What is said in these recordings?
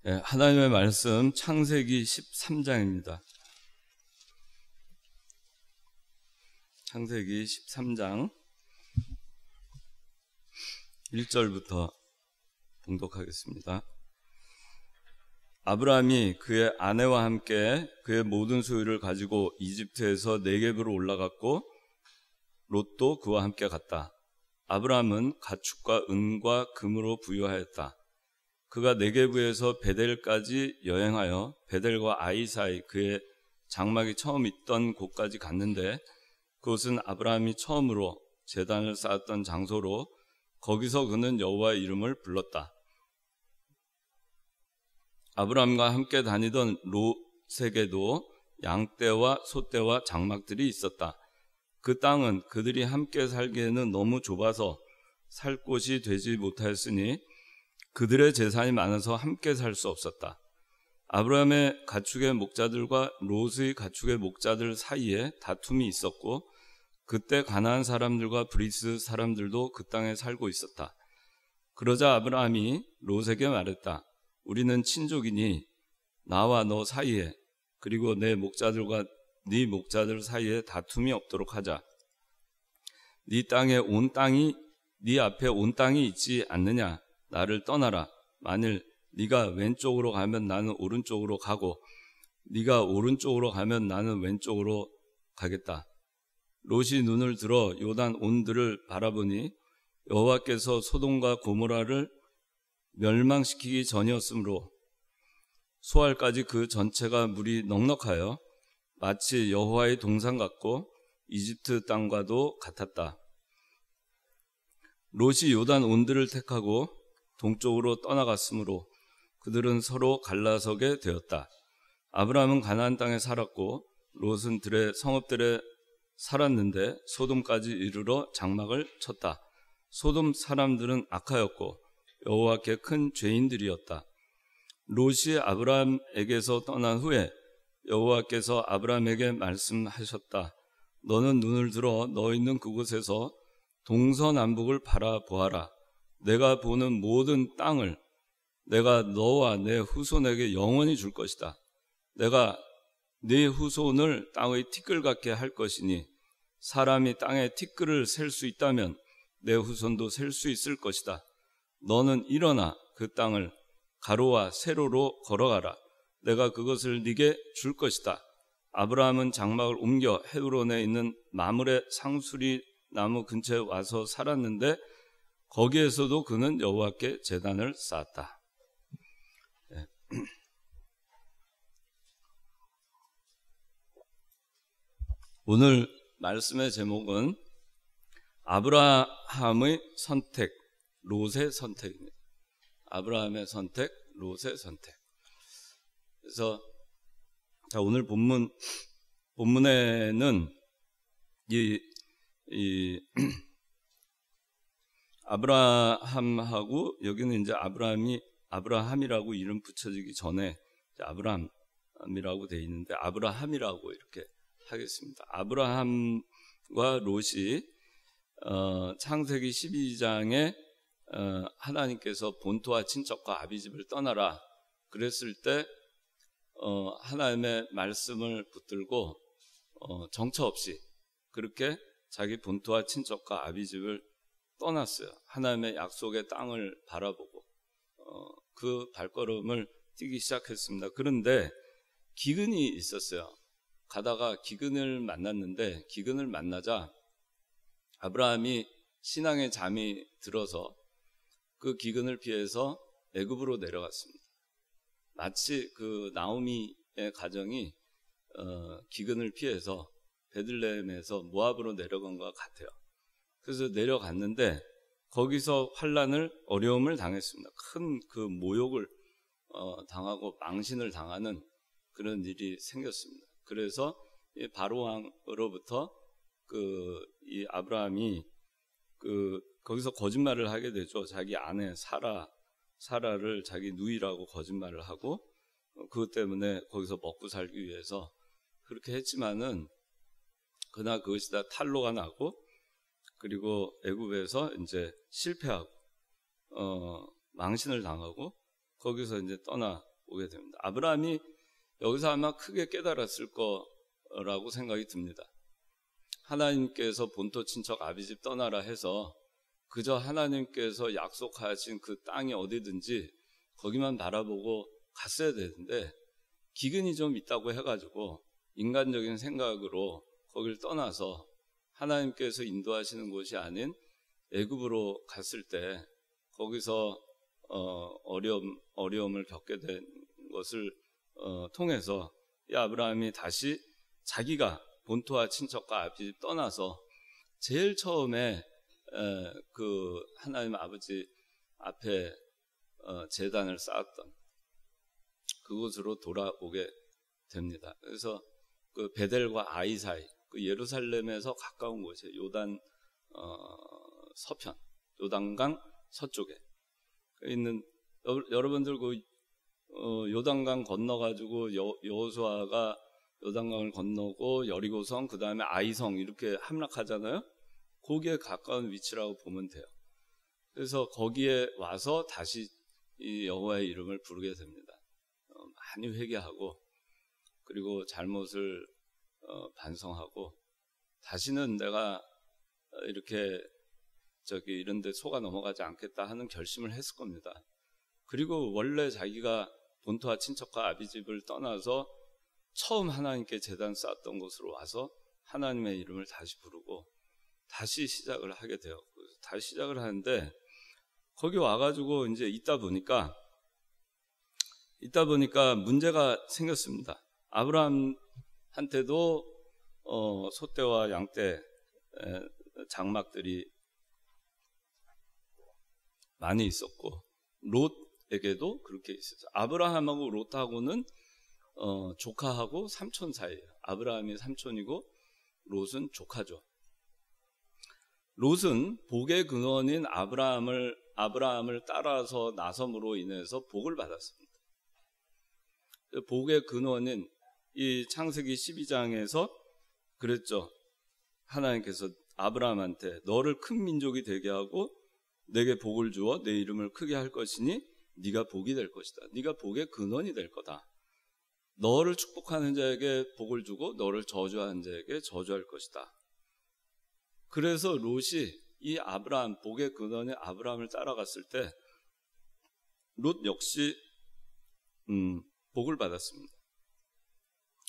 네, 하나님의 말씀 창세기 13장입니다. 창세기 13장 1절부터 봉독하겠습니다. 아브라함이 그의 아내와 함께 그의 모든 소유를 가지고 이집트에서 네겝으로 올라갔고 롯도 그와 함께 갔다. 아브라함은 가축과 은과 금으로 부유하였다. 그가 네겝에서 베델까지 여행하여 베델과 아이 사이 그의 장막이 처음 있던 곳까지 갔는데 그곳은 아브라함이 처음으로 제단을 쌓았던 장소로 거기서 그는 여호와의 이름을 불렀다. 아브라함과 함께 다니던 롯에게도 양떼와 소떼와 장막들이 있었다. 그 땅은 그들이 함께 살기에는 너무 좁아서 살 곳이 되지 못하였으니 그들의 재산이 많아서 함께 살 수 없었다. 아브라함의 가축의 목자들과 롯의 가축의 목자들 사이에 다툼이 있었고 그때 가나안 사람들과 브리스 사람들도 그 땅에 살고 있었다. 그러자 아브라함이 롯에게 말했다. 우리는 친족이니 나와 너 사이에 그리고 내 목자들과 네 목자들 사이에 다툼이 없도록 하자. 네 앞에 온 땅이 있지 않느냐? 나를 떠나라. 만일 네가 왼쪽으로 가면 나는 오른쪽으로 가고 네가 오른쪽으로 가면 나는 왼쪽으로 가겠다. 롯이 눈을 들어 요단 온들을 바라보니 여호와께서 소돔과 고모라를 멸망시키기 전이었으므로 소알까지 그 전체가 물이 넉넉하여 마치 여호와의 동산 같고 이집트 땅과도 같았다. 롯이 요단 온들을 택하고 동쪽으로 떠나갔으므로 그들은 서로 갈라서게 되었다. 아브라함은 가나안 땅에 살았고 롯은 들의 성읍들에 살았는데 소돔까지 이르러 장막을 쳤다. 소돔 사람들은 악하였고 여호와께 큰 죄인들이었다. 롯이 아브라함에게서 떠난 후에 여호와께서 아브라함에게 말씀하셨다. 너는 눈을 들어 너 있는 그곳에서 동서남북을 바라보아라. 내가 보는 모든 땅을 내가 너와 내 후손에게 영원히 줄 것이다. 내가 네 후손을 땅의 티끌 같게 할 것이니 사람이 땅의 티끌을 셀 수 있다면 내 후손도 셀 수 있을 것이다. 너는 일어나 그 땅을 가로와 세로로 걸어가라. 내가 그것을 네게 줄 것이다. 아브라함은 장막을 옮겨 헤브론에 있는 마므레 상수리 나무 근처에 와서 살았는데 거기에서도 그는 여호와께 제단을 쌓았다. 네. 오늘 말씀의 제목은 아브라함의 선택, 롯의 선택입니다. 아브라함의 선택, 롯의 선택. 그래서 오늘 본문에는 아브라함하고 여기는 이제 아브라함이라고 이름 붙여지기 전에 아브라함이라고 되어 있는데 아브라함이라고 이렇게 하겠습니다. 아브라함과 롯이 창세기 12장에 하나님께서 본토와 친척과 아비집을 떠나라 그랬을 때 하나님의 말씀을 붙들고 정처 없이 그렇게 자기 본토와 친척과 아비집을 떠났어요. 하나님의 약속의 땅을 바라보고 그 발걸음을 뛰기 시작했습니다. 그런데 기근이 있었어요. 가다가 기근을 만났는데 기근을 만나자 아브라함이 신앙의 잠이 들어서 그 기근을 피해서 애굽으로 내려갔습니다. 마치 그 나오미의 가정이 기근을 피해서 베들레헴에서 모압으로 내려간 것 같아요. 그래서 내려갔는데 거기서 어려움을 당했습니다. 큰 그 모욕을 당하고 망신을 당하는 그런 일이 생겼습니다. 그래서 이 바로 왕으로부터 이 아브라함이 거기서 거짓말을 하게 되죠. 자기 아내 사라를 자기 누이라고 거짓말을 하고 그것 때문에 거기서 먹고 살기 위해서 그렇게 했지만은 그러나 그것이 다 탄로가 나고 그리고 애굽에서 이제 실패하고 망신을 당하고 거기서 이제 떠나 보게 됩니다. 아브라함이 여기서 아마 크게 깨달았을 거라고 생각이 듭니다. 하나님께서 본토 친척 아비집 떠나라 해서 그저 하나님께서 약속하신 그 땅이 어디든지 거기만 바라보고 갔어야 되는데 기근이 좀 있다고 해가지고 인간적인 생각으로 거길 떠나서 하나님께서 인도하시는 곳이 아닌 애굽으로 갔을 때 거기서 어려움을 겪게 된 것을 통해서 이 아브라함이 다시 자기가 본토와 친척과 아비집 떠나서 제일 처음에 그 하나님 아버지 앞에 제단을 쌓았던 그곳으로 돌아오게 됩니다. 그래서 그 베델과 아이 사이, 그 예루살렘에서 가까운 곳에 요단 서편, 요단강 서쪽에 있는 여러분들 그 요단강 건너가지고 여호수아가 요단강을 건너고 여리고성 그 다음에 아이성 이렇게 함락하잖아요. 거기에 가까운 위치라고 보면 돼요. 그래서 거기에 와서 다시 이 여호와의 이름을 부르게 됩니다. 많이 회개하고 그리고 잘못을 반성하고 다시는 내가 이렇게 이런 데 속아 넘어가지 않겠다 하는 결심을 했을 겁니다. 그리고 원래 자기가 본토와 친척과 아비집을 떠나서 처음 하나님께 제단 쌓았던 곳으로 와서 하나님의 이름을 다시 부르고 다시 시작을 하게 돼요. 다시 시작을 하는데 거기 와가지고 이제 있다 보니까 문제가 생겼습니다. 아브라함한테도 소떼와 양떼 장막들이 많이 있었고 롯에게도 그렇게 있었어요. 아브라함하고 롯하고는 조카하고 삼촌 사이예요. 아브라함이 삼촌이고 롯은 조카죠. 롯은 복의 근원인 아브라함을 따라서 나섬으로 인해서 복을 받았습니다. 복의 근원인 이 창세기 12장에서 그랬죠. 하나님께서 아브라함한테 너를 큰 민족이 되게 하고 내게 복을 주어 내 이름을 크게 할 것이니 네가 복이 될 것이다. 네가 복의 근원이 될 거다. 너를 축복하는 자에게 복을 주고 너를 저주하는 자에게 저주할 것이다. 그래서 롯이 이 아브라함, 복의 근원의 아브라함을 따라갔을 때 롯 역시 복을 받았습니다.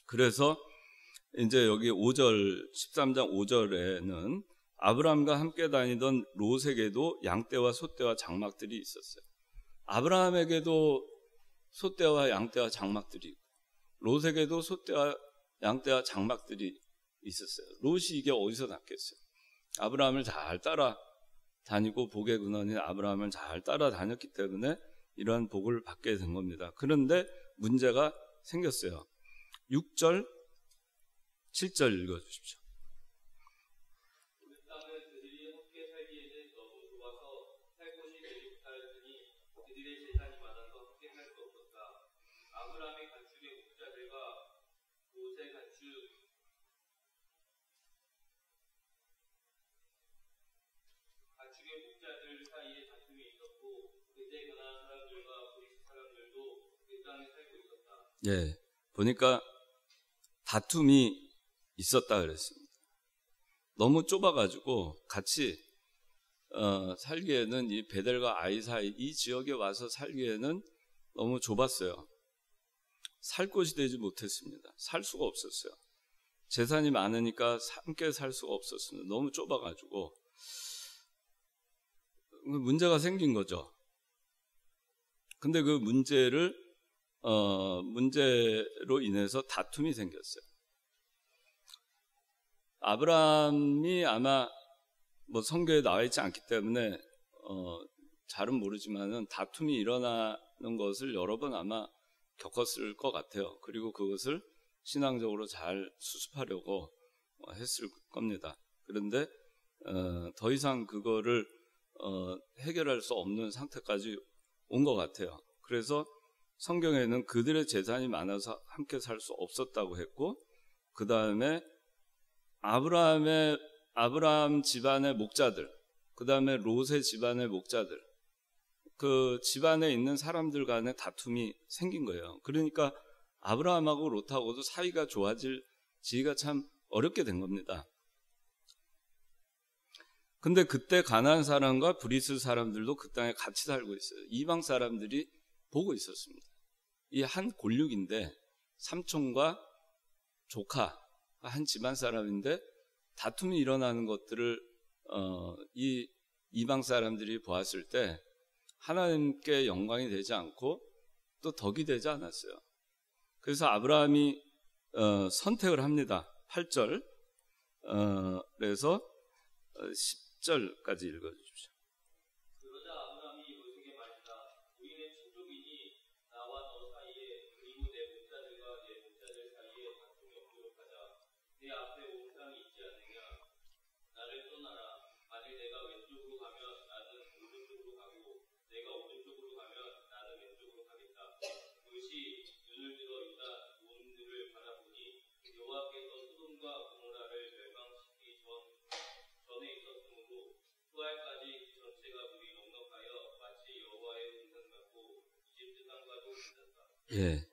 그래서 이제 여기 5절 13장 5절에는 아브라함과 함께 다니던 롯에게도 양떼와 소떼와 장막들이 있었어요. 아브라함에게도 소떼와 양떼와 장막들이 있고 롯에게도 소떼와 양떼와 장막들이 있었어요. 롯이 이게 어디서 났겠어요? 아브라함을 잘 따라다니고 복의 근원인 아브라함을 잘 따라다녔기 때문에 이러한 복을 받게 된 겁니다. 그런데 문제가 생겼어요. 6절, 7절 읽어주십시오. 예, 보니까 다툼이 있었다 그랬습니다. 너무 좁아가지고 같이 살기에는 이 베델과 아이 사이 이 지역에 와서 살기에는 너무 좁았어요. 살 곳이 되지 못했습니다. 살 수가 없었어요. 재산이 많으니까 함께 살 수가 없었습니다. 너무 좁아가지고 문제가 생긴 거죠. 근데 그 문제로 인해서 다툼이 생겼어요. 아브라함이 아마 성경에 나와 있지 않기 때문에 잘은 모르지만은 다툼이 일어나는 것을 여러 번 아마 겪었을 것 같아요. 그리고 그것을 신앙적으로 잘 수습하려고 했을 겁니다. 그런데 더 이상 그거를 해결할 수 없는 상태까지 온 것 같아요. 그래서 성경에는 그들의 재산이 많아서 함께 살 수 없었다고 했고, 그 다음에 아브라함 집안의 목자들, 그 다음에 롯의 집안의 목자들, 그 집안에 있는 사람들 간의 다툼이 생긴 거예요. 그러니까 아브라함하고 롯하고도 사이가 좋아지기가 참 어렵게 된 겁니다. 근데 그때 가나안 사람과 브리스 사람들도 그 땅에 같이 살고 있어요. 이방 사람들이 보고 있었습니다. 이 한 골육인데 삼촌과 조카 한 집안 사람인데 다툼이 일어나는 것들을 이 이방 사람들이 보았을 때 하나님께 영광이 되지 않고 또 덕이 되지 않았어요. 그래서 아브라함이 선택을 합니다. 8절 그래서 10절까지 읽어주십시오. 그러자 아브라함이 롯에게 말하되 우리는 친족이니 나와 너 사이에 그리고 내 목자들과 내 목자들 사이에 다툼이 없도록 하자. 내 앞에 온 땅이 있지 않느냐. 나를 떠나라. 만일 내가 왼쪽으로 가면 나는 오른쪽으로 가고 내가 오른쪽으로 가면 나는 왼쪽으로 가겠다. 롯이 눈을 들어 유다 온들을 바라보니 여호와께서 소돔과 고모라를 멸망시키기 전에 있었으므로 후알까지 전체가 물이 넉넉하여 마치 여호와의 동산 같고 이집트 땅과도 같았다. 예.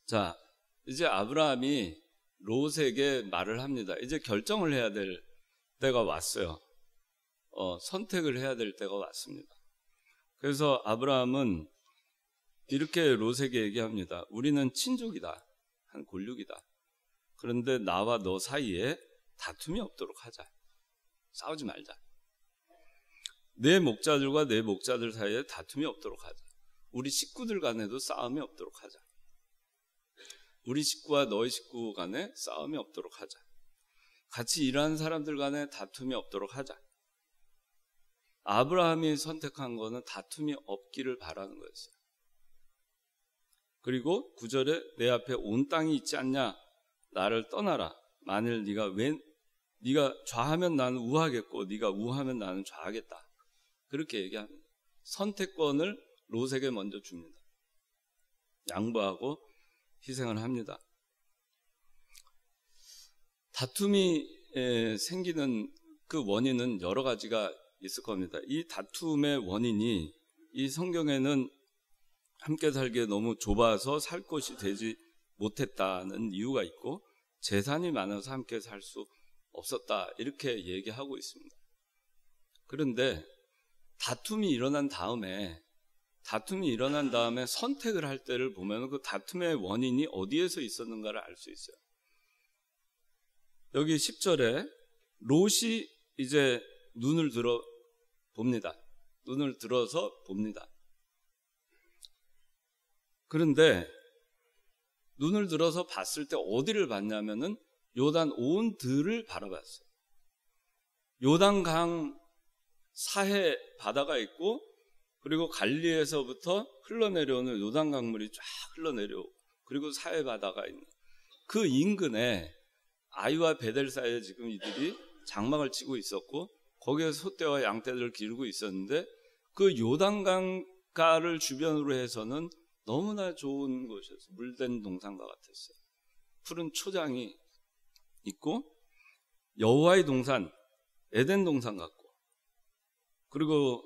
자, 이제 아브라함이 롯에게 말을 합니다. 이제 결정을 해야 될 때가 왔어요. 선택을 해야 될 때가 왔습니다. 그래서 아브라함은 이렇게 롯에게 얘기합니다. 우리는 친족이다. 한 골육이다. 그런데 나와 너 사이에 다툼이 없도록 하자. 싸우지 말자. 내 목자들과 내 목자들 사이에 다툼이 없도록 하자. 우리 식구들 간에도 싸움이 없도록 하자. 우리 식구와 너희 식구 간에 싸움이 없도록 하자. 같이 일하는 사람들 간에 다툼이 없도록 하자. 아브라함이 선택한 거는 다툼이 없기를 바라는 거였어요. 그리고 9절에 내 앞에 온 땅이 있지 않냐? 나를 떠나라. 만일 네가 좌하면 나는 우하겠고 네가 우하면 나는 좌하겠다. 그렇게 얘기합니다. 선택권을 롯에게 먼저 줍니다. 양보하고 희생을 합니다. 다툼이 생기는 그 원인은 여러 가지가 있을 겁니다. 이 다툼의 원인이 이 성경에는 함께 살기에 너무 좁아서 살 곳이 되지 못했다는 이유가 있고 재산이 많아서 함께 살 수 없었다 이렇게 얘기하고 있습니다. 그런데 다툼이 일어난 다음에 선택을 할 때를 보면 그 다툼의 원인이 어디에서 있었는가를 알 수 있어요. 여기 10절에 롯이 이제 눈을 들어서 봅니다. 그런데 눈을 들어서 봤을 때 어디를 봤냐면은 요단 온 들을 바라봤어요. 요단강 사해 바다가 있고 그리고 갈리에서부터 흘러내려오는 요단강물이 쫙 흘러내려오고 그리고 사해 바다가 있는 그 인근에 아이와 베델 사이에 지금 이들이 장막을 치고 있었고 거기에 소떼와 양떼들을 기르고 있었는데 그 요단강가를 주변으로 해서는 너무나 좋은 곳이었어요. 물된 동산과 같았어요. 푸른 초장이 있고 여호와의 동산, 에덴 동산 같고 그리고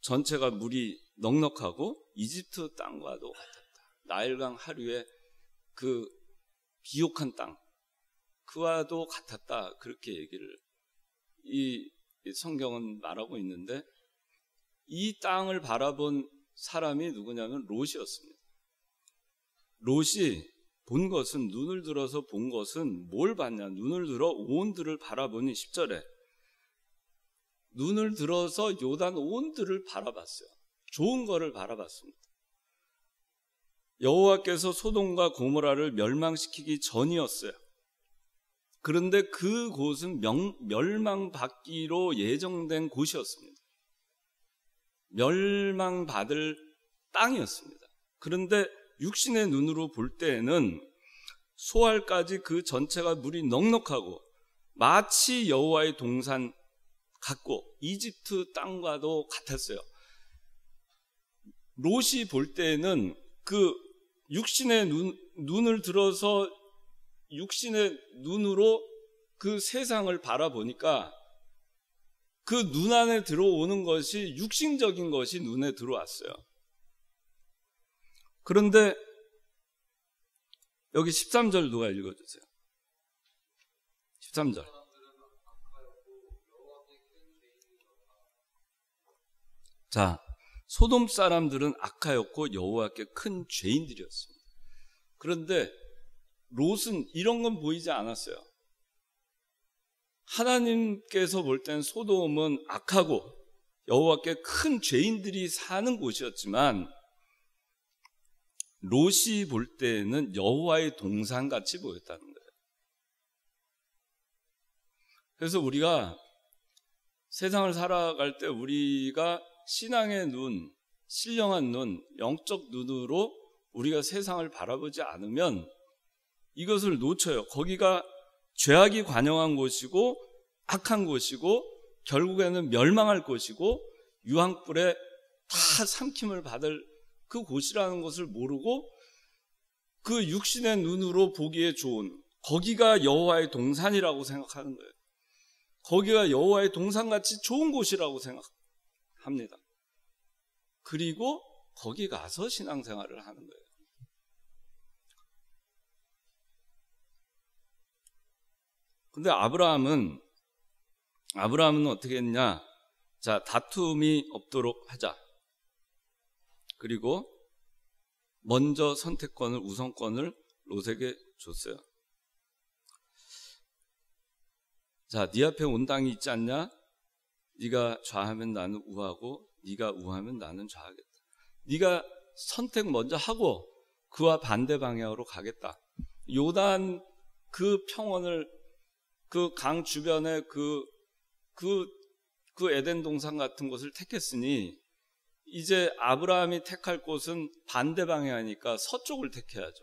전체가 물이 넉넉하고 이집트 땅과도 같았다. 나일강 하류의 그 비옥한 땅 그와도 같았다. 그렇게 얘기를 이 성경은 말하고 있는데 이 땅을 바라본 사람이 누구냐면 롯이었습니다. 롯이 본 것은 눈을 들어서 본 것은 뭘 봤냐? 눈을 들어 온들을 바라보니 10절에 눈을 들어서 요단 온들을 바라봤어요. 좋은 거를 바라봤습니다. 여호와께서 소돔과 고모라를 멸망시키기 전이었어요. 그런데 그 곳은 멸망받기로 예정된 곳이었습니다. 멸망받을 땅이었습니다. 그런데 육신의 눈으로 볼 때에는 소알까지 그 전체가 물이 넉넉하고 마치 여호와의 동산 같고 이집트 땅과도 같았어요. 롯이 볼 때에는 그 육신의 눈을 들어서 육신의 눈으로 그 세상을 바라보니까 그 눈 안에 들어오는 것이 육신적인 것이 눈에 들어왔어요. 그런데 여기 13절 누가 읽어주세요. 13절. 자, 소돔 사람들은 악하였고 여호와께 큰 죄인들이었습니다. 그런데 롯은 이런 건 보이지 않았어요. 하나님께서 볼 땐 소돔은 악하고 여호와께 큰 죄인들이 사는 곳이었지만 롯이 볼 때는 여호와의 동산같이 보였다는 거예요. 그래서 우리가 세상을 살아갈 때 우리가 신앙의 눈, 신령한 눈, 영적 눈으로 우리가 세상을 바라보지 않으면 이것을 놓쳐요. 거기가 죄악이 관영한 곳이고 악한 곳이고 결국에는 멸망할 곳이고 유황불에 다 삼킴을 받을 그 곳이라는 것을 모르고 그 육신의 눈으로 보기에 좋은 거기가 여호와의 동산이라고 생각하는 거예요. 거기가 여호와의 동산같이 좋은 곳이라고 생각합니다. 그리고 거기 가서 신앙생활을 하는 거예요. 근데 아브라함은 어떻게 했냐? 자, 다툼이 없도록 하자. 그리고 먼저 선택권을, 우선권을 롯에게 줬어요. 자, 네 앞에 온 땅이 있지 않냐? 네가 좌하면 나는 우하고 네가 우하면 나는 좌하겠다. 네가 선택 먼저 하고 그와 반대 방향으로 가겠다. 요단 그 평원을 그 강 주변에 그 에덴 동산 같은 곳을 택했으니 이제 아브라함이 택할 곳은 반대 방향이니까 서쪽을 택해야죠.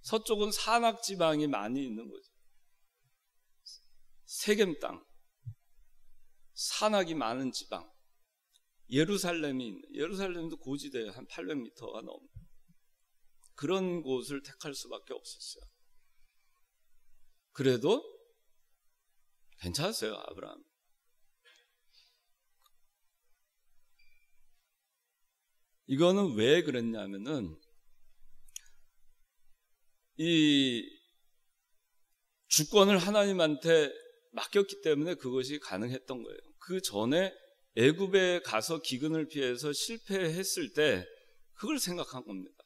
서쪽은 산악 지방이 많이 있는 거죠. 세겜 땅, 산악이 많은 지방, 예루살렘도 고지대에 한 800m가 넘는 그런 곳을 택할 수밖에 없었어요. 그래도 괜찮았어요, 아브라함. 이거는 왜 그랬냐면은 이 주권을 하나님한테 맡겼기 때문에 그것이 가능했던 거예요. 그 전에 애굽에 가서 기근을 피해서 실패했을 때 그걸 생각한 겁니다.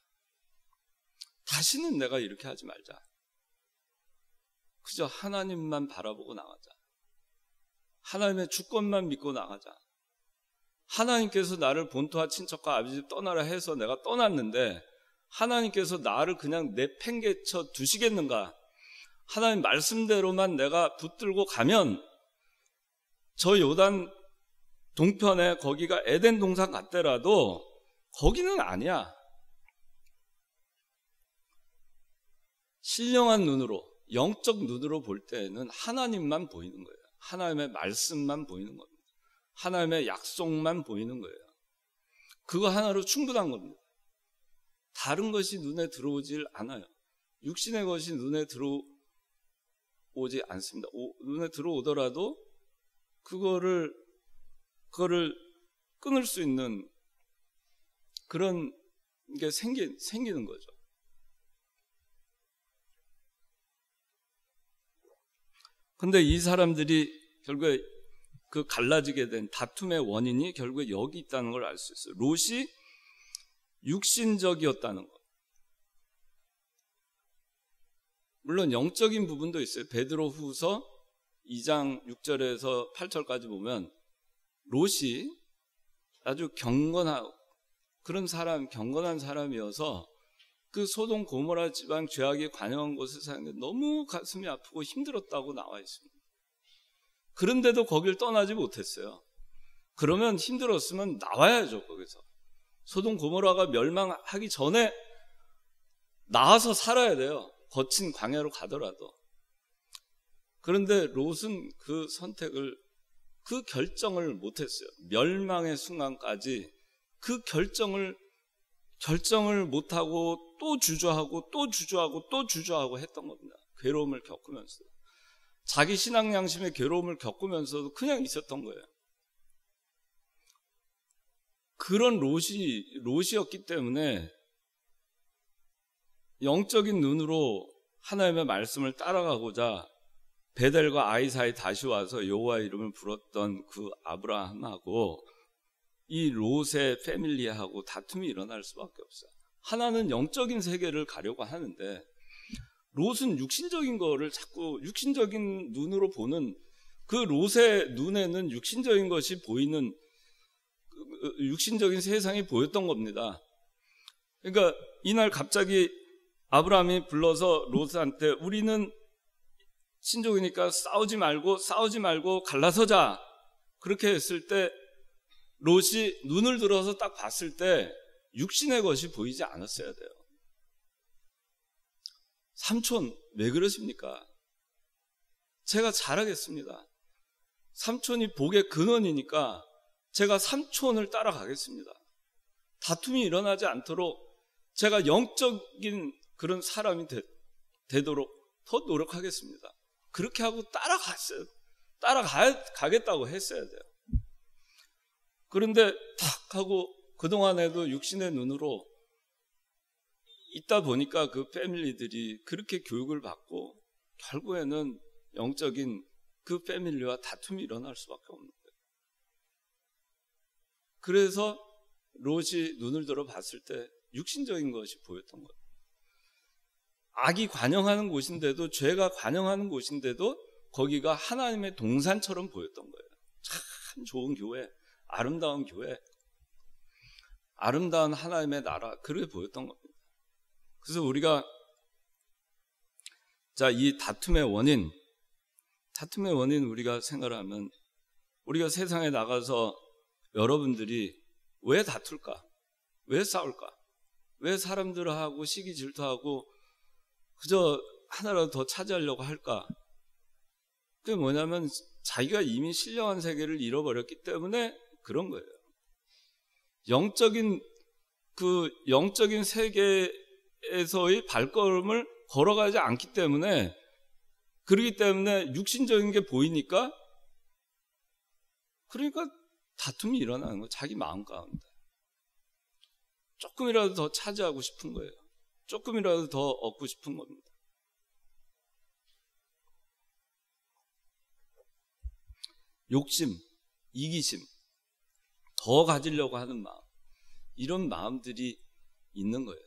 다시는 내가 이렇게 하지 말자. 그저 하나님만 바라보고 나가자. 하나님의 주권만 믿고 나가자. 하나님께서 나를 본토와 친척과 아버지 집 떠나라 해서 내가 떠났는데 하나님께서 나를 그냥 내팽개쳐 두시겠는가? 하나님 말씀대로만 내가 붙들고 가면 저 요단 동편에 거기가 에덴 동산 같더라도 거기는 아니야. 신령한 눈으로, 영적 눈으로 볼 때는 하나님만 보이는 거예요. 하나님의 말씀만 보이는 겁니다. 하나님의 약속만 보이는 거예요. 그거 하나로 충분한 겁니다. 다른 것이 눈에 들어오질 않아요. 육신의 것이 눈에 들어오지 않습니다. 눈에 들어오더라도 그거를 끊을 수 있는 그런 게 생기는 거죠. 근데 이 사람들이 결국에 그 갈라지게 된 다툼의 원인이 결국에 여기 있다는 걸 알 수 있어요. 롯이 육신적이었다는 것. 물론 영적인 부분도 있어요. 베드로후서 2장 6절에서 8절까지 보면 롯이 아주 경건한 사람이어서 그 소돔 고모라 지방 죄악이 관영한 곳에 사는데 너무 가슴이 아프고 힘들었다고 나와 있습니다. 그런데도 거길 떠나지 못했어요. 그러면 힘들었으면 나와야죠. 거기서 소돔 고모라가 멸망하기 전에 나와서 살아야 돼요. 거친 광야로 가더라도. 그런데 롯은 그 결정을 못했어요. 멸망의 순간까지 그 결정을 못하고 또 주저하고 했던 겁니다. 괴로움을 겪으면서. 자기 신앙 양심의 괴로움을 겪으면서도 그냥 있었던 거예요. 그런 롯이었기 때문에 영적인 눈으로 하나님의 말씀을 따라가고자 베델과 아이 사이 다시 와서 여호와 이름을 불렀던 그 아브라함하고 이 롯의 패밀리하고 다툼이 일어날 수밖에 없어요. 하나는 영적인 세계를 가려고 하는데 롯은 육신적인 거를 자꾸 육신적인 눈으로 보는, 그 롯의 눈에는 육신적인 것이 보이는, 육신적인 세상이 보였던 겁니다. 그러니까 이날 갑자기 아브라함이 불러서 롯한테 우리는 신족이니까 싸우지 말고 갈라서자, 그렇게 했을 때 롯이 눈을 들어서 딱 봤을 때 육신의 것이 보이지 않았어야 돼요. 삼촌 왜 그러십니까? 제가 잘하겠습니다. 삼촌이 복의 근원이니까 제가 삼촌을 따라가겠습니다. 다툼이 일어나지 않도록 제가 영적인 그런 사람이 되도록 더 노력하겠습니다. 그렇게 하고 따라가겠다고 했어야 돼요. 그런데 탁 하고 그동안에도 육신의 눈으로 있다 보니까 그 패밀리들이 그렇게 교육을 받고 결국에는 영적인 그 패밀리와 다툼이 일어날 수밖에 없는 거예요. 그래서 롯이 눈을 들어 봤을 때 육신적인 것이 보였던 거예요. 악이 관영하는 곳인데도, 죄가 관영하는 곳인데도 거기가 하나님의 동산처럼 보였던 거예요. 참 좋은 교회, 아름다운 교회, 아름다운 하나님의 나라, 그렇게 보였던 겁니다. 그래서 우리가 이 다툼의 원인 우리가 생각하면, 우리가 세상에 나가서 여러분들이 왜 다툴까? 왜 싸울까? 왜 사람들하고 시기 질투하고 그저 하나라도 더 차지하려고 할까? 그게 뭐냐면 자기가 이미 신령한 세계를 잃어버렸기 때문에 그런 거예요. 영적인 세계에서의 발걸음을 걸어가지 않기 때문에, 그렇기 때문에 육신적인 게 보이니까, 그러니까 다툼이 일어나는 거예요. 자기 마음 가운데 조금이라도 더 차지하고 싶은 거예요. 조금이라도 더 얻고 싶은 겁니다. 욕심, 이기심, 더 가지려고 하는 마음, 이런 마음들이 있는 거예요.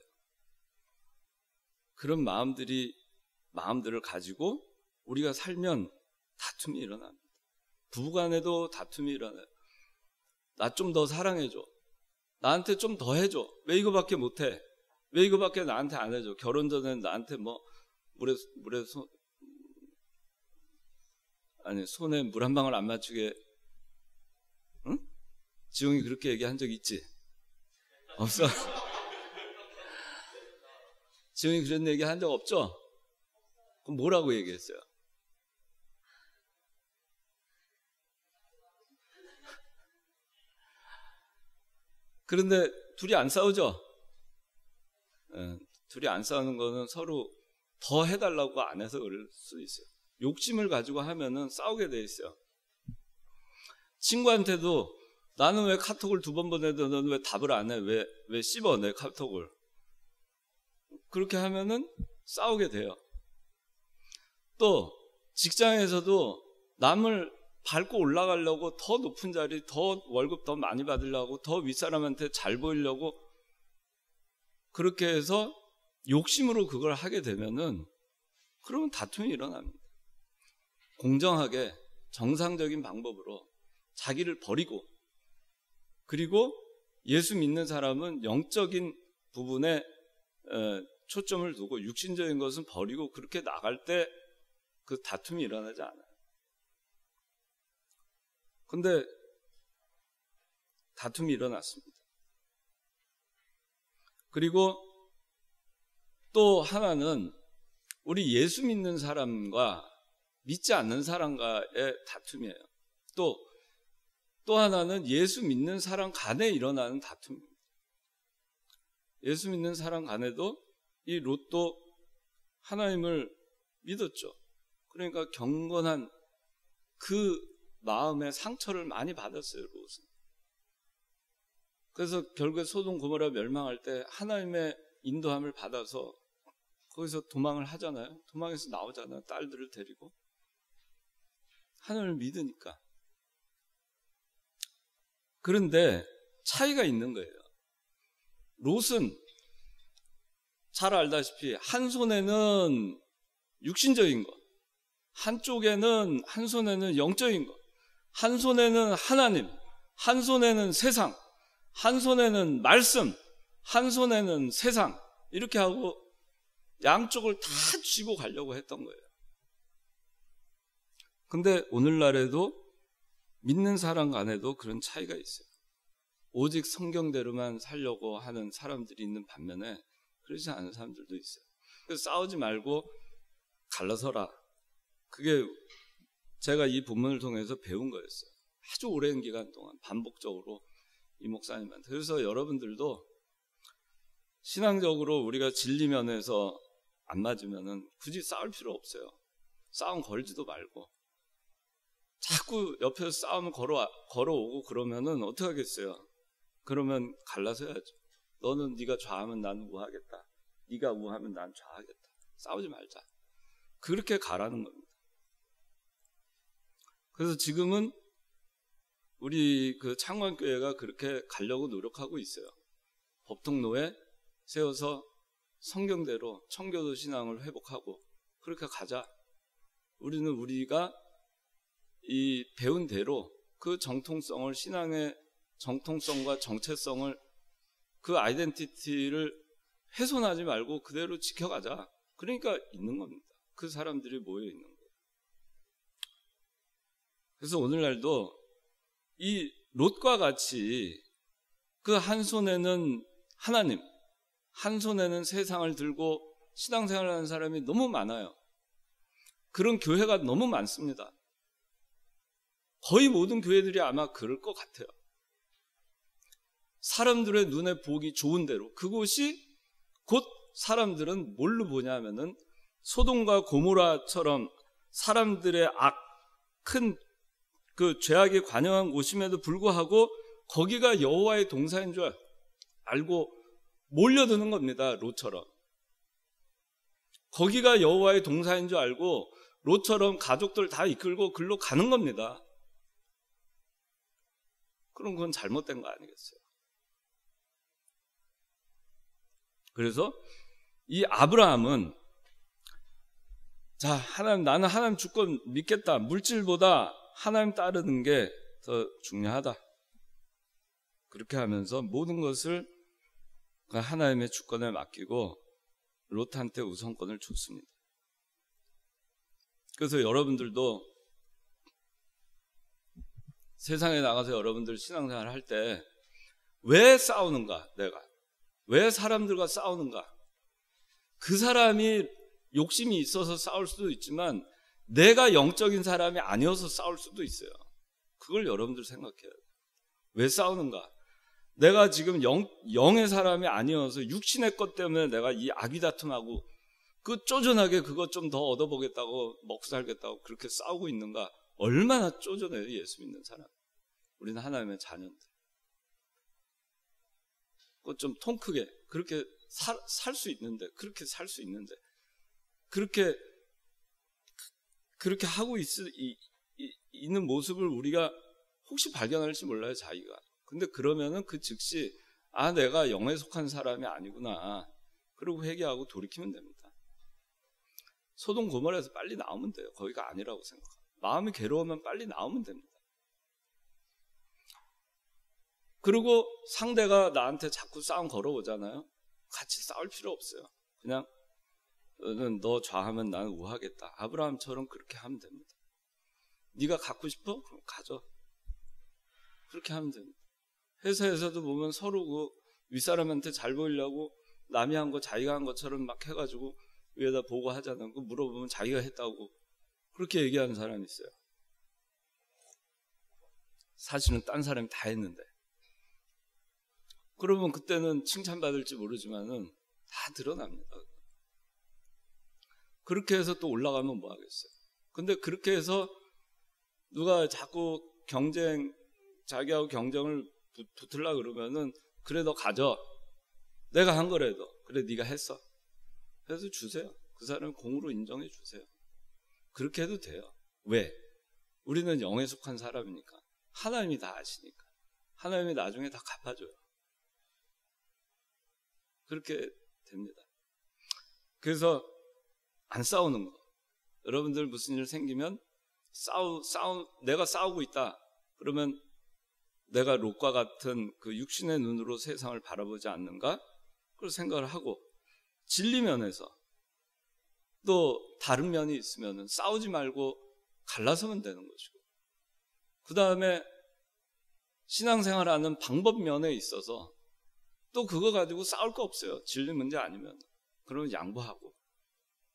그런 마음들을 가지고 우리가 살면 다툼이 일어납니다. 부부간에도 다툼이 일어나요. 나 좀 더 사랑해줘. 나한테 좀 더 해줘. 왜 이거밖에 못해? 왜 이거밖에 나한테 안 해줘? 결혼 전에는 나한테 손에 물 한 방울 안 맞추게, 응? 지용이 그렇게 얘기한 적 있지? 없어? 지용이 그런 얘기 한 적 없죠? 그럼 뭐라고 얘기했어요? 그런데 둘이 안 싸우죠? 둘이 안 싸우는 거는 서로 더 해달라고 안 해서 그럴 수 있어요. 욕심을 가지고 하면은 싸우게 돼 있어요. 친구한테도 나는 왜 카톡을 2번 보내도 너는 왜 답을 안 해? 왜 씹어 내 카톡을? 그렇게 하면은 싸우게 돼요. 또 직장에서도 남을 밟고 올라가려고 더 높은 자리, 더 월급 더 많이 받으려고, 더 윗사람한테 잘 보이려고 그렇게 해서 욕심으로 그걸 하게 되면은 그러면 다툼이 일어납니다. 공정하게 정상적인 방법으로 자기를 버리고, 그리고 예수 믿는 사람은 영적인 부분에 초점을 두고 육신적인 것은 버리고 그렇게 나갈 때 그 다툼이 일어나지 않아요. 근데 다툼이 일어났습니다. 그리고 또 하나는 우리 예수 믿는 사람과 믿지 않는 사람과의 다툼이에요. 또 하나는 예수 믿는 사람 간에 일어나는 다툼입니다. 예수 믿는 사람 간에도 이 롯도 하나님을 믿었죠. 그러니까 경건한 그 마음의 상처를 많이 받았어요, 롯은. 그래서 결국에 소돔 고모라 멸망할 때 하나님의 인도함을 받아서 거기서 도망을 하잖아요. 도망해서 나오잖아요. 딸들을 데리고. 하나님을 믿으니까. 그런데 차이가 있는 거예요. 롯은 잘 알다시피 한 손에는 육신적인 것, 한 손에는 영적인 것, 한 손에는 하나님, 한 손에는 세상, 한 손에는 말씀, 한 손에는 세상, 이렇게 하고 양쪽을 다 쥐고 가려고 했던 거예요. 근데 오늘날에도 믿는 사람 간에도 그런 차이가 있어요. 오직 성경대로만 살려고 하는 사람들이 있는 반면에 그러지 않은 사람들도 있어요. 그래서 싸우지 말고 갈라서라. 그게 제가 이 본문을 통해서 배운 거였어요. 아주 오랜 기간 동안 반복적으로 이 목사님한테. 그래서 여러분들도 신앙적으로 우리가 진리면에서 안 맞으면은 굳이 싸울 필요 없어요. 싸움 걸지도 말고. 자꾸 옆에서 싸움 걸어오고 그러면은 어떻게 하겠어요? 그러면 갈라서 해야죠. 너는 네가 좌하면 나는 우하겠다. 네가 우하면 난 좌하겠다. 싸우지 말자. 그렇게 가라는 겁니다. 그래서 지금은 우리 그 창원교회가 그렇게 가려고 노력하고 있어요. 법통노에 세워서 성경대로 청교도 신앙을 회복하고 그렇게 가자. 우리는 우리가 이 배운 대로 그 정통성을, 신앙의 정통성과 정체성을, 그 아이덴티티를 훼손하지 말고 그대로 지켜가자. 그러니까 있는 겁니다. 그 사람들이 모여 있는 거예요. 그래서 오늘날도 이 롯과 같이 그 한 손에는 하나님, 한 손에는 세상을 들고 신앙생활을 하는 사람이 너무 많아요. 그런 교회가 너무 많습니다. 거의 모든 교회들이 아마 그럴 것 같아요. 사람들의 눈에 보기 좋은 대로. 그곳이 곧 사람들은 뭘로 보냐면은 소돔과 고모라처럼 사람들의 큰 그 죄악이 관영한 곳임에도 불구하고 거기가 여호와의 동산인 줄 알고 몰려드는 겁니다. 롯처럼. 거기가 여호와의 동산인 줄 알고 롯처럼 가족들 다 이끌고 글로 가는 겁니다. 그럼 그건 잘못된 거 아니겠어요? 그래서 이 아브라함은 자, 나는 하나님 주권 믿겠다. 물질보다 하나님 따르는 게 더 중요하다. 그렇게 하면서 모든 것을 하나님의 주권에 맡기고 롯한테 우선권을 줬습니다. 그래서 여러분들도 세상에 나가서 여러분들 신앙생활 할 때 왜 싸우는가? 내가 왜 사람들과 싸우는가? 그 사람이 욕심이 있어서 싸울 수도 있지만 내가 영적인 사람이 아니어서 싸울 수도 있어요. 그걸 여러분들 생각해야 돼요. 왜 싸우는가? 내가 지금 영의 사람이 아니어서 육신의 것 때문에 내가 이 아귀다툼하고 그 쪼전하게 그것 좀 더 얻어보겠다고 먹고 살겠다고 그렇게 싸우고 있는가? 얼마나 쪼전해요, 예수 믿는 사람. 우리는 하나님의 자녀인데. 그것 좀 통 크게 그렇게 살 수 있는데, 그렇게 살 수 있는데, 그렇게 하고 있는 모습을 우리가 혹시 발견할지 몰라요, 자기가. 근데 그러면은 그 즉시 내가 영에 속한 사람이 아니구나. 그리고 회개하고 돌이키면 됩니다. 소돔 고모라에서 빨리 나오면 돼요. 거기가 아니라고 생각해요. 마음이 괴로우면 빨리 나오면 됩니다. 그리고 상대가 나한테 자꾸 싸움 걸어오잖아요. 같이 싸울 필요 없어요. 그냥 너 좌하면 나는 우하겠다. 아브라함처럼 그렇게 하면 됩니다. 네가 갖고 싶어? 그럼 가져. 그렇게 하면 됩니다. 회사에서도 보면 서로 그 윗사람한테 잘 보이려고 남이 한 거 자기가 한 것처럼 막 해가지고 위에다 보고 하잖아요. 그 물어보면 자기가 했다고 그렇게 얘기하는 사람이 있어요. 사실은 딴 사람이 다 했는데. 그러면 그때는 칭찬받을지 모르지만은 다 드러납니다. 그렇게 해서 또 올라가면 뭐 하겠어요. 근데 그렇게 해서 누가 자꾸 자기하고 경쟁을 붙으려고 그러면은 그래 너 가져. 내가 한 거라도 그래 네가 했어. 그래서 주세요. 그 사람 공으로 인정해 주세요. 그렇게 해도 돼요. 왜? 우리는 영에 속한 사람이니까. 하나님이 다 아시니까. 하나님이 나중에 다 갚아줘요. 그렇게 됩니다. 그래서 안 싸우는 거. 여러분들 무슨 일 생기면 내가 싸우고 있다. 그러면 내가 롯과 같은 그 육신의 눈으로 세상을 바라보지 않는가? 그런 생각을 하고, 진리 면에서 또 다른 면이 있으면 싸우지 말고 갈라서면 되는 것이고, 그 다음에 신앙생활하는 방법 면에 있어서 또 그거 가지고 싸울 거 없어요. 진리 문제 아니면. 그러면 양보하고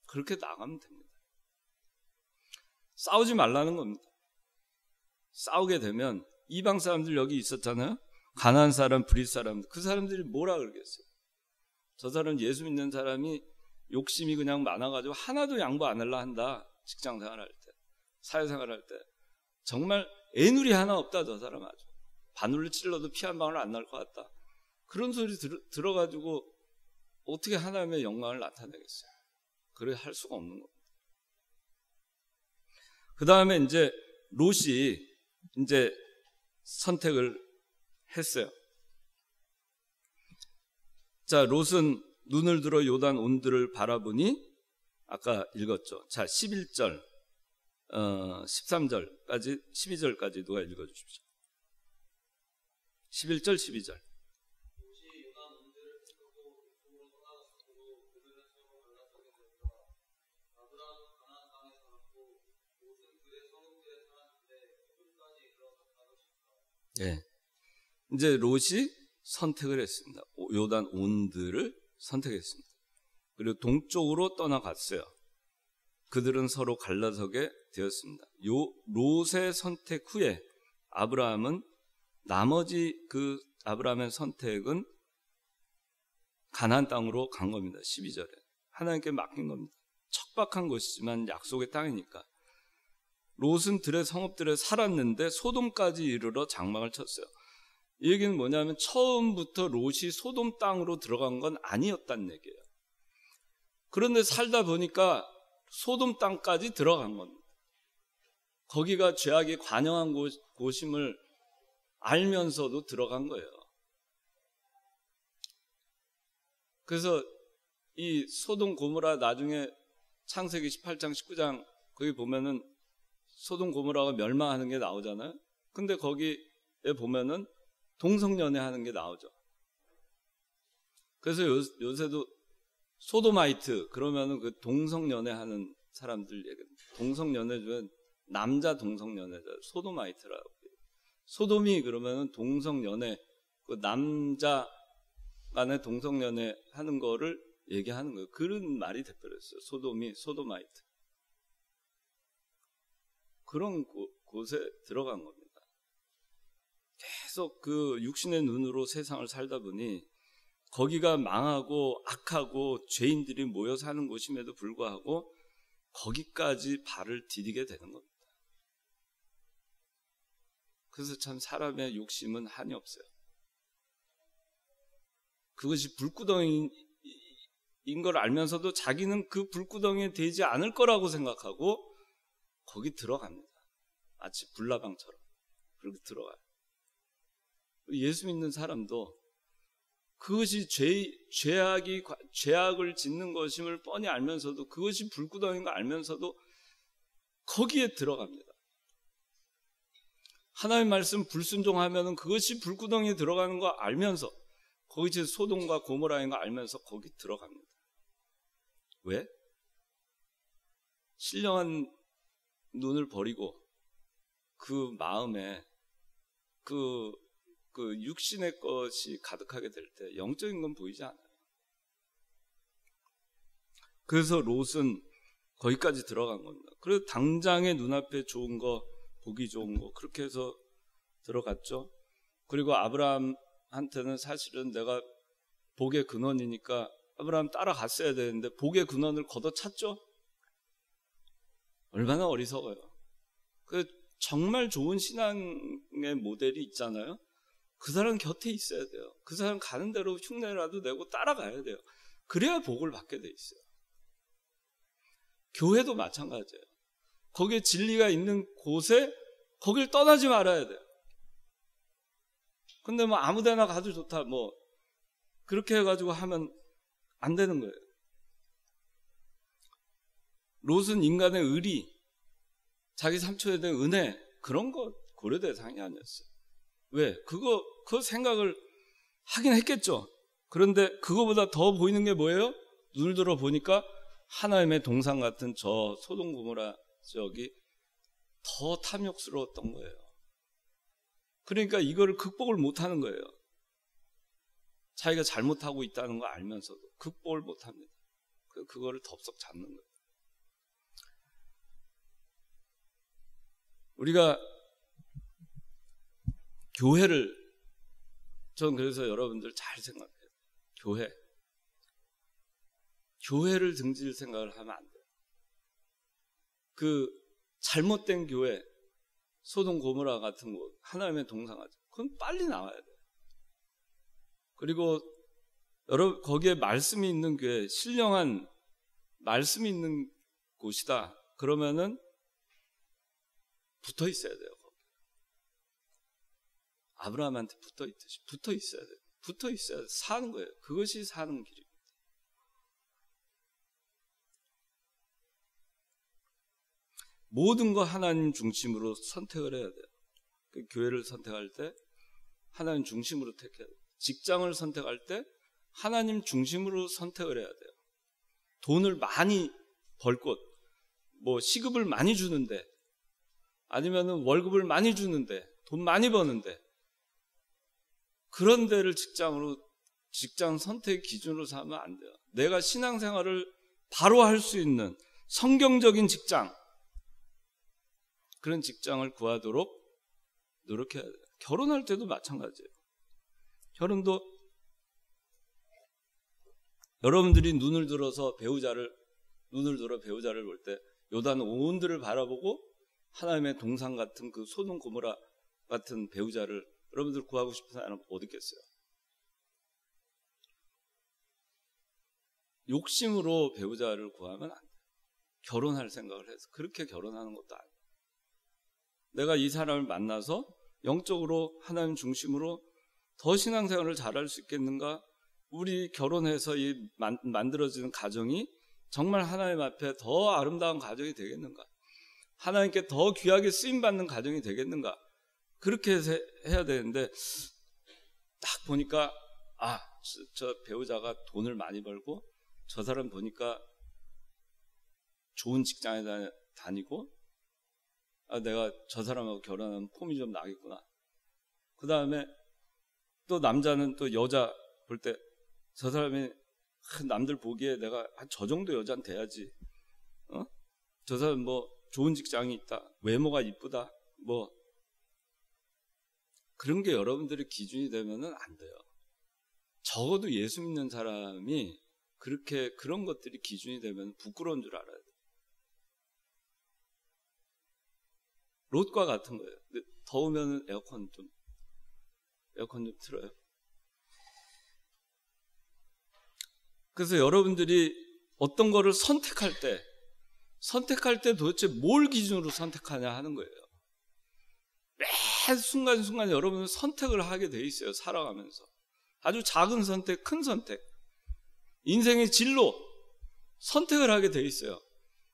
그렇게 나가면 됩니다. 싸우지 말라는 겁니다. 싸우게 되면 이방 사람들 여기 있었잖아요. 가나안 사람, 브릿 사람, 그 사람들이 뭐라 그러겠어요? 저 사람 예수 믿는 사람이 욕심이 그냥 많아가지고 하나도 양보 안 하려 한다. 직장 생활할 때, 사회생활 할 때 정말 애누리 하나 없다. 저 사람 아주 바늘로 찔러도 피 한 방울 안 날 것 같다. 그런 소리 들어가지고 어떻게 하나님의 영광을 나타내겠어요? 그래 할 수가 없는 겁니다. 그 다음에 이제 롯이 이제 선택을 했어요. 자, 롯은 눈을 들어 요단 온들을 바라보니, 아까 읽었죠. 자, 11절, 13절까지, 12절까지 누가 읽어주십시오. 11절, 12절. 예. 이제 롯이 선택을 했습니다. 요단 온들을 선택했습니다. 그리고 동쪽으로 떠나갔어요. 그들은 서로 갈라서게 되었습니다. 요 롯의 선택 후에 아브라함은 나머지 그 아브라함의 선택은 가나안 땅으로 간 겁니다. 12절에 하나님께 맡긴 겁니다. 척박한 곳이지만 약속의 땅이니까. 롯은 들의 성읍들에 살았는데 소돔까지 이르러 장막을 쳤어요. 이 얘기는 뭐냐면 처음부터 롯이 소돔 땅으로 들어간 건 아니었다는 얘기예요. 그런데 살다 보니까 소돔 땅까지 들어간 겁니다. 거기가 죄악이 관영한 곳임을 알면서도 들어간 거예요. 그래서 이 소돔 고모라 나중에 창세기 18장 19장 거기 보면은 소돔 고모라가 멸망하는 게 나오잖아요. 근데 거기에 보면은 동성연애 하는 게 나오죠. 그래서 요새도 소도마이트 그러면은 그 동성연애 하는 사람들 얘기입니다. 동성연애 중에 남자 동성연애자 소도마이트라고. 소돔이 그러면은 동성연애 그 남자 간에 동성연애 하는 거를 얘기하는 거예요. 그런 말이 돼버렸어요. 소돔이 소도마이트. 그런 곳에 들어간 겁니다. 계속 그 육신의 눈으로 세상을 살다 보니 거기가 망하고 악하고 죄인들이 모여 사는 곳임에도 불구하고 거기까지 발을 디디게 되는 겁니다. 그래서 참 사람의 욕심은 한이 없어요. 그것이 불구덩이인 걸 알면서도 자기는 그 불구덩이에 되지 않을 거라고 생각하고 거기 들어갑니다. 마치 불나방처럼 그렇게 들어가요. 예수 믿는 사람도 그것이 죄악을 짓는 것임을 뻔히 알면서도 그것이 불구덩이인 걸 알면서도 거기에 들어갑니다. 하나님 말씀 불순종하면 그것이 불구덩이에 들어가는 거 알면서 거기서 소돔과 고모라인 거 알면서 거기 들어갑니다. 왜? 신령한 눈을 버리고 그 마음에 그 육신의 것이 가득하게 될 때 영적인 건 보이지 않아요. 그래서 롯은 거기까지 들어간 겁니다. 그래서 당장의 눈앞에 좋은 거, 보기 좋은 거 그렇게 해서 들어갔죠. 그리고 아브라함한테는 사실은 내가 복의 근원이니까 아브라함 따라갔어야 되는데 복의 근원을 걷어찼죠. 얼마나 어리석어요. 그 정말 좋은 신앙의 모델이 있잖아요. 그 사람 곁에 있어야 돼요. 그 사람 가는 대로 흉내라도 내고 따라가야 돼요. 그래야 복을 받게 돼 있어요. 교회도 마찬가지예요. 거기에 진리가 있는 곳에 거길 떠나지 말아야 돼요. 근데 뭐 아무 데나 가도 좋다 뭐 그렇게 해가지고 하면 안 되는 거예요. 롯은 인간의 의리, 자기 삼촌에 대한 은혜 그런 거 고려 대상이 아니었어요. 왜? 그거 생각을 하긴 했겠죠. 그런데 그거보다 더 보이는 게 뭐예요? 눈을 들어 보니까 하나님의 동상 같은 저 소돔 고모라 지역이 더 탐욕스러웠던 거예요. 그러니까 이거를 극복을 못하는 거예요. 자기가 잘못하고 있다는 거 알면서도 극복을 못합니다. 그거를 덥석 잡는 거예요. 우리가 교회를 전 그래서 여러분들 잘 생각해요. 교회를 등질 생각을 하면 안 돼요. 그 잘못된 교회, 소돔 고모라 같은 곳, 하나님의 동상하죠. 그건 빨리 나와야 돼요. 그리고 여러분 거기에 말씀이 있는 교회, 신령한 말씀이 있는 곳이다. 그러면은 붙어 있어야 돼요. 거기. 아브라함한테 붙어 있듯이 붙어 있어야 돼요. 붙어 있어야 사는 거예요. 그것이 사는 길입니다. 모든 거 하나님 중심으로 선택을 해야 돼요. 그 교회를 선택할 때 하나님 중심으로 택해야 돼요. 직장을 선택할 때 하나님 중심으로 선택을 해야 돼요. 돈을 많이 벌 곳, 뭐 시급을 많이 주는데 아니면은 월급을 많이 주는데 돈 많이 버는데 그런 데를 직장 선택 기준으로 삼으면 안 돼요. 내가 신앙생활을 바로 할 수 있는 성경적인 직장, 그런 직장을 구하도록 노력해야 돼요. 결혼할 때도 마찬가지예요. 결혼도 여러분들이 눈을 들어 배우자를 볼 때 요단 온들을 바라보고 하나님의 동상 같은 그 소돔 고모라 같은 배우자를 여러분들 구하고 싶은 사람은 어디 있겠어요? 욕심으로 배우자를 구하면 안 돼요. 결혼할 생각을 해서 그렇게 결혼하는 것도 아니에요. 내가 이 사람을 만나서 영적으로 하나님 중심으로 더 신앙생활을 잘할 수 있겠는가? 우리 결혼해서 이 만들어지는 가정이 정말 하나님 앞에 더 아름다운 가정이 되겠는가? 하나님께 더 귀하게 쓰임받는 가정이 되겠는가? 그렇게 해야 되는데 딱 보니까 저 배우자가 돈을 많이 벌고 저 사람 보니까 좋은 직장에 다니고 내가 저 사람하고 결혼하면 폼이 좀 나겠구나. 그 다음에 또 남자는 또 여자 볼 때 저 사람이 남들 보기에 내가 저 정도 여자는 돼야지. 저 사람 뭐 좋은 직장이 있다. 외모가 이쁘다. 뭐 그런 게 여러분들의 기준이 되면은 안 돼요. 적어도 예수 믿는 사람이 그렇게 그런 것들이 기준이 되면 부끄러운 줄 알아야 돼요. 롯과 같은 거예요. 더우면 에어컨 좀 틀어요. 그래서 여러분들이 어떤 거를 선택할 때 도대체 뭘 기준으로 선택하냐 하는 거예요. 매 순간순간 여러분은 선택을 하게 돼 있어요. 살아가면서. 아주 작은 선택, 큰 선택. 인생의 진로 선택을 하게 돼 있어요.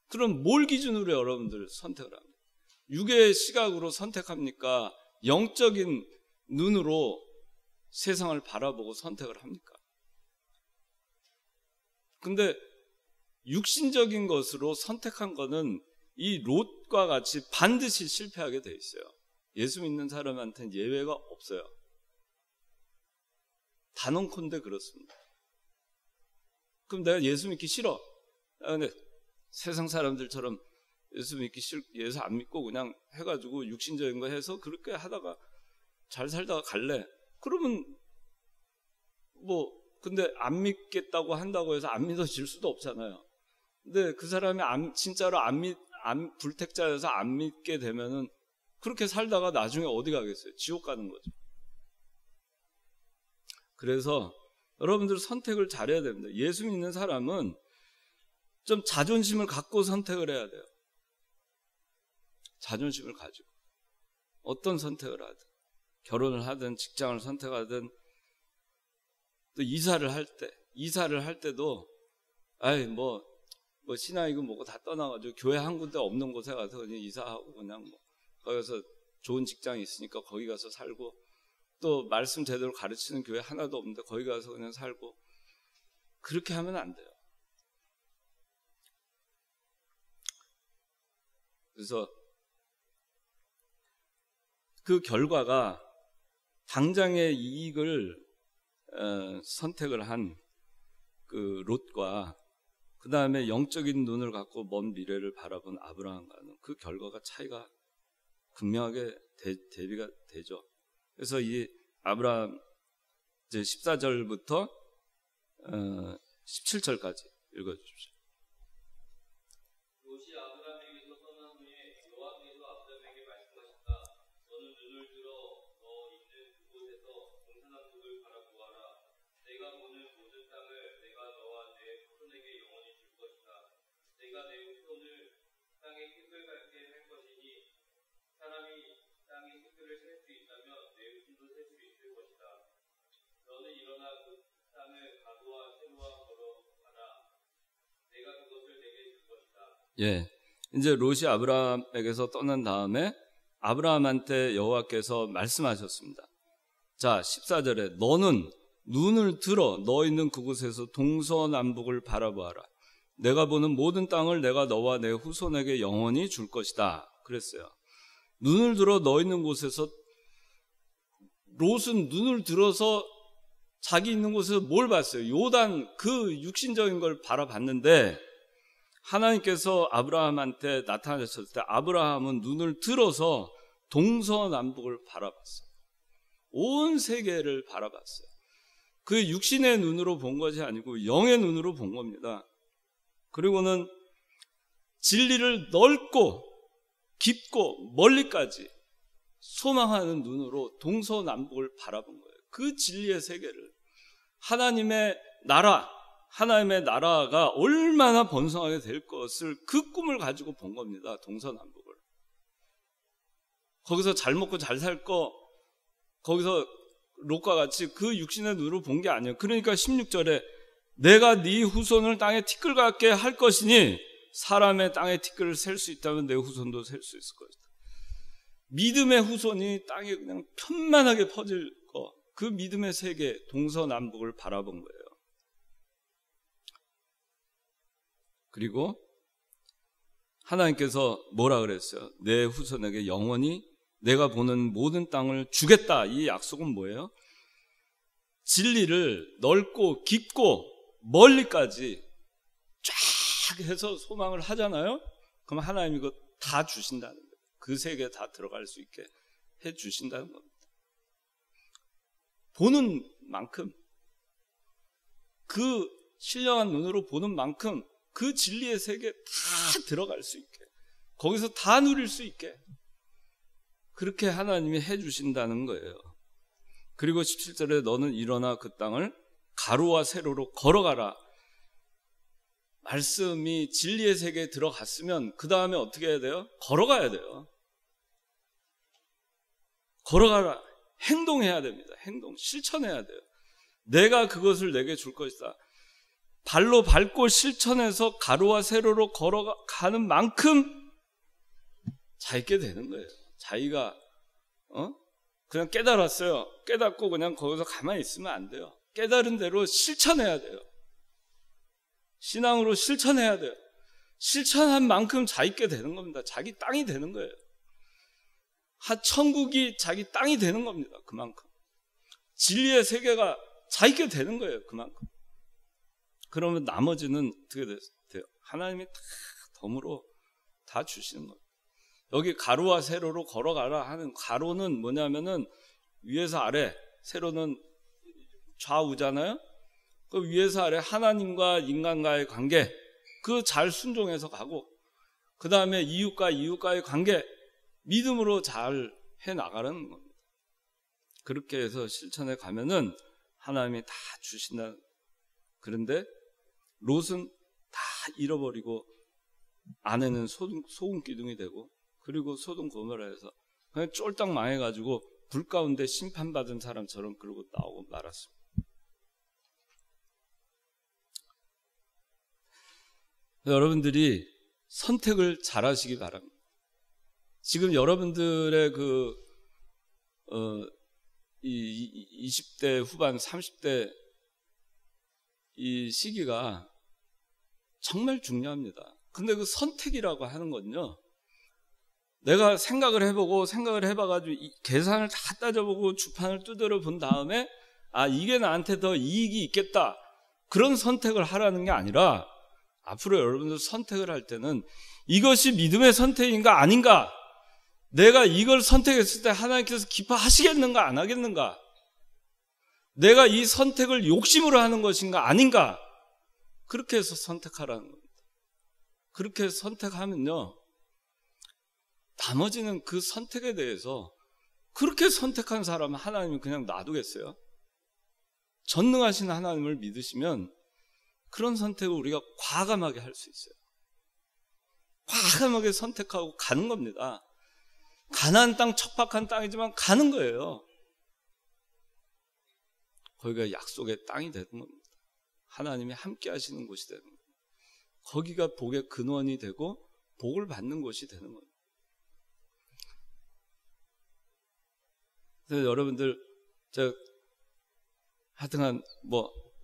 그럼 뭘 기준으로 여러분들 선택을 합니까? 육의 시각으로 선택합니까? 영적인 눈으로 세상을 바라보고 선택을 합니까? 근데 육신적인 것으로 선택한 거는 이 롯과 같이 반드시 실패하게 돼 있어요. 예수 믿는 사람한테는 예외가 없어요. 단언컨대 그렇습니다. 그럼 내가 예수 믿기 싫어. 근데 세상 사람들처럼 예수 안 믿고 그냥 해가지고 육신적인 거 해서 그렇게 하다가 잘 살다가 갈래. 그러면 근데 안 믿겠다고 한다고 해서 안 믿어질 수도 없잖아요. 근데 그 사람이 진짜로 불택자여서 안 믿게 되면은 그렇게 살다가 나중에 어디 가겠어요? 지옥 가는 거죠. 그래서 여러분들 선택을 잘해야 됩니다. 예수 믿는 사람은 좀 자존심을 갖고 선택을 해야 돼요. 자존심을 가지고 어떤 선택을 하든, 결혼을 하든 직장을 선택하든, 또 이사를 할 때도 뭐 신앙이고 뭐고 다 떠나가지고 교회 한 군데 없는 곳에 가서 그냥 이사하고 그냥 거기서 좋은 직장이 있으니까 거기 가서 살고, 또 말씀 제대로 가르치는 교회 하나도 없는데 거기 가서 그냥 살고, 그렇게 하면 안 돼요. 그래서 그 결과가 당장의 이익을 선택을 한 그 롯과 그 다음에 영적인 눈을 갖고 먼 미래를 바라본 아브라함과는 그 결과가 차이가 분명하게 대비가 되죠. 그래서 이 아브라함 이제 14절부터 17절까지 읽어주십시오. 롯이 아브라함에게서 떠난 후에 여호와께서 아브라함에게 말씀하셨다. 너는 눈을 들어 너 있는 그곳에서 동서남북을 바라보아라. 내가 보는 모든 땅을 내가 너와 내 후손에게 영원히 줄 것이다. 내가 내 후손을 땅의 티끌 같게 할 것이니 사람이 땅의 티끌을 셀 수 있다면 내 후손도 셀 수 있을 것이다. 너는 일어나 그 땅을 가도와 세로와 걸어가라. 내가 그것을 내게 줄 것이다. 예, 이제 롯이 아브라함에게서 떠난 다음에 아브라함한테 여호와께서 말씀하셨습니다. 자, 14절에 너는 눈을 들어 너 있는 그곳에서 동서남북을 바라보아라. 내가 보는 모든 땅을 내가 너와 내 후손에게 영원히 줄 것이다 그랬어요. 눈을 들어 너 있는 곳에서, 롯은 눈을 들어서 자기 있는 곳에서 뭘 봤어요? 요단, 그 육신적인 걸 바라봤는데 하나님께서 아브라함한테 나타나셨을 때 아브라함은 눈을 들어서 동서남북을 바라봤어요. 온 세계를 바라봤어요. 그 육신의 눈으로 본 것이 아니고 영의 눈으로 본 겁니다. 그리고는 진리를 넓고 깊고 멀리까지 소망하는 눈으로 동서남북을 바라본 거예요. 그 진리의 세계를, 하나님의 나라가 얼마나 번성하게 될 것을, 그 꿈을 가지고 본 겁니다. 동서남북을. 거기서 잘 먹고 잘 살 거, 거기서 롯과 같이 그 육신의 눈으로 본 게 아니에요. 그러니까 16절에 내가 네 후손을 땅에 티끌 같게 할 것이니 사람의 땅에 티끌을 셀 수 있다면 내 후손도 셀 수 있을 것이다. 믿음의 후손이 땅에 그냥 편만하게 퍼질 거, 그 믿음의 세계 동서남북을 바라본 거예요. 그리고 하나님께서 뭐라 그랬어요? 내 후손에게 영원히 내가 보는 모든 땅을 주겠다. 이 약속은 뭐예요? 진리를 넓고 깊고 멀리까지 쫙 해서 소망을 하잖아요. 그럼 하나님이 이거 다 주신다는 거예요. 그 세계에 다 들어갈 수 있게 해 주신다는 겁니다. 보는 만큼, 그 신령한 눈으로 보는 만큼 그 진리의 세계에 다 들어갈 수 있게, 거기서 다 누릴 수 있게 그렇게 하나님이 해 주신다는 거예요. 그리고 17절에 너는 일어나 그 땅을 가로와 세로로 걸어가라. 말씀이 진리의 세계에 들어갔으면 그 다음에 어떻게 해야 돼요? 걸어가야 돼요. 걸어가라. 행동해야 됩니다. 행동, 실천해야 돼요. 내가 그것을 내게 줄 것이다. 발로 밟고 실천해서 가로와 세로로 걸어가는 만큼 자유게 되는 거예요. 자기가 그냥 깨달았어요. 깨닫고 그냥 거기서 가만히 있으면 안 돼요. 깨달은 대로 실천해야 돼요. 신앙으로 실천해야 돼요. 실천한 만큼 자유게 되는 겁니다. 자기 땅이 되는 거예요. 천국이 자기 땅이 되는 겁니다. 그만큼 진리의 세계가 자유게 되는 거예요. 그만큼. 그러면 나머지는 어떻게 돼요? 하나님이 다 덤으로 다 주시는 거예요. 여기 가로와 세로로 걸어가라 하는, 가로는 뭐냐면은 위에서 아래, 세로는 좌우잖아요. 그 위에서 아래 하나님과 인간과의 관계, 그 잘 순종해서 가고, 그 다음에 이웃과의 관계, 믿음으로 잘 해나가는 겁니다. 그렇게 해서 실천해 가면은 하나님이 다 주신다. 그런데 롯은 다 잃어버리고 아내는 소금 기둥이 되고 그리고 소돔 고모라에서 그냥 쫄딱 망해가지고 불 가운데 심판받은 사람처럼 그러고 나오고 말았습니다. 여러분들이 선택을 잘 하시기 바랍니다. 지금 여러분들의 이 20대 후반 30대 이 시기가 정말 중요합니다. 근데 그 선택이라고 하는 건요, 내가 생각을 해봐가지고 계산을 다 따져보고 주판을 두드려 본 다음에 이게 나한테 더 이익이 있겠다, 그런 선택을 하라는 게 아니라 앞으로 여러분들 선택을 할 때는 이것이 믿음의 선택인가 아닌가, 내가 이걸 선택했을 때 하나님께서 기뻐하시겠는가 안 하겠는가, 내가 이 선택을 욕심으로 하는 것인가 아닌가, 그렇게 해서 선택하라는 겁니다. 그렇게 선택하면요, 나머지는 그 선택에 대해서, 그렇게 선택한 사람은 하나님이 그냥 놔두겠어요? 전능하신 하나님을 믿으시면 그런 선택을 우리가 과감하게 할 수 있어요. 과감하게 선택하고 가는 겁니다. 가나안 땅, 척박한 땅이지만 가는 거예요. 거기가 약속의 땅이 되는 겁니다. 하나님이 함께 하시는 곳이 되는 겁니다. 거기가 복의 근원이 되고 복을 받는 곳이 되는 겁니다. 그래서 여러분들, 제가 하여튼간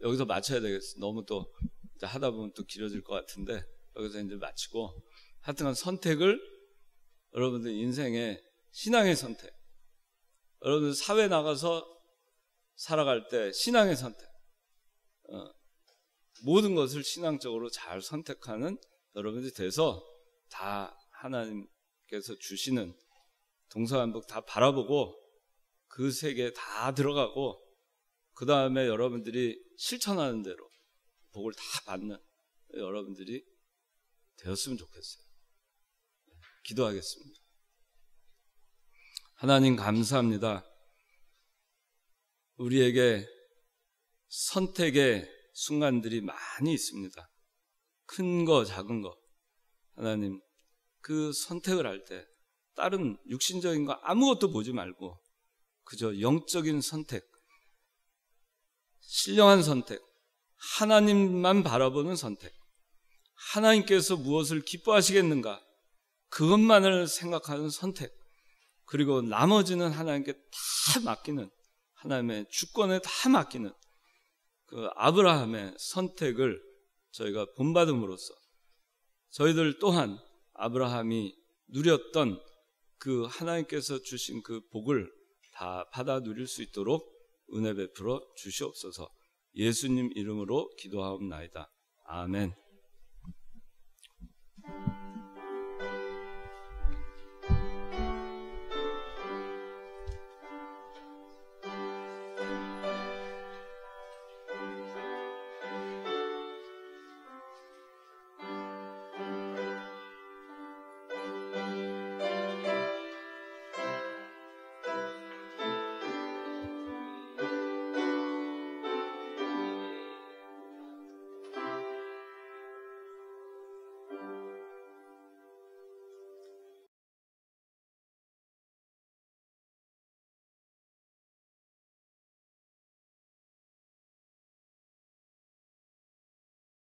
여기서 마쳐야 되겠어요. 너무 또 하다 보면 또 길어질 것 같은데 여기서 이제 마치고, 하여튼간 선택을, 여러분들 인생의 신앙의 선택, 여러분들 사회 나가서 살아갈 때 신앙의 선택, 모든 것을 신앙적으로 잘 선택하는 여러분들이 돼서 다 하나님께서 주시는 동서남북 다 바라보고 그 세계에 다 들어가고 그 다음에 여러분들이 실천하는 대로 복을 다 받는 여러분들이 되었으면 좋겠어요. 기도하겠습니다. 하나님 감사합니다. 우리에게 선택의 순간들이 많이 있습니다. 큰 거 작은 거. 하나님, 그 선택을 할 때 다른 육신적인 거 아무것도 보지 말고 그저 영적인 선택, 신령한 선택, 하나님만 바라보는 선택, 하나님께서 무엇을 기뻐하시겠는가, 그것만을 생각하는 선택, 그리고 나머지는 하나님께 다 맡기는, 하나님의 주권에 다 맡기는 그 아브라함의 선택을 저희가 본받음으로써 저희들 또한 아브라함이 누렸던 그 하나님께서 주신 그 복을 다 받아 누릴 수 있도록 은혜 베풀어 주시옵소서. 예수님 이름으로 기도하옵나이다. 아멘.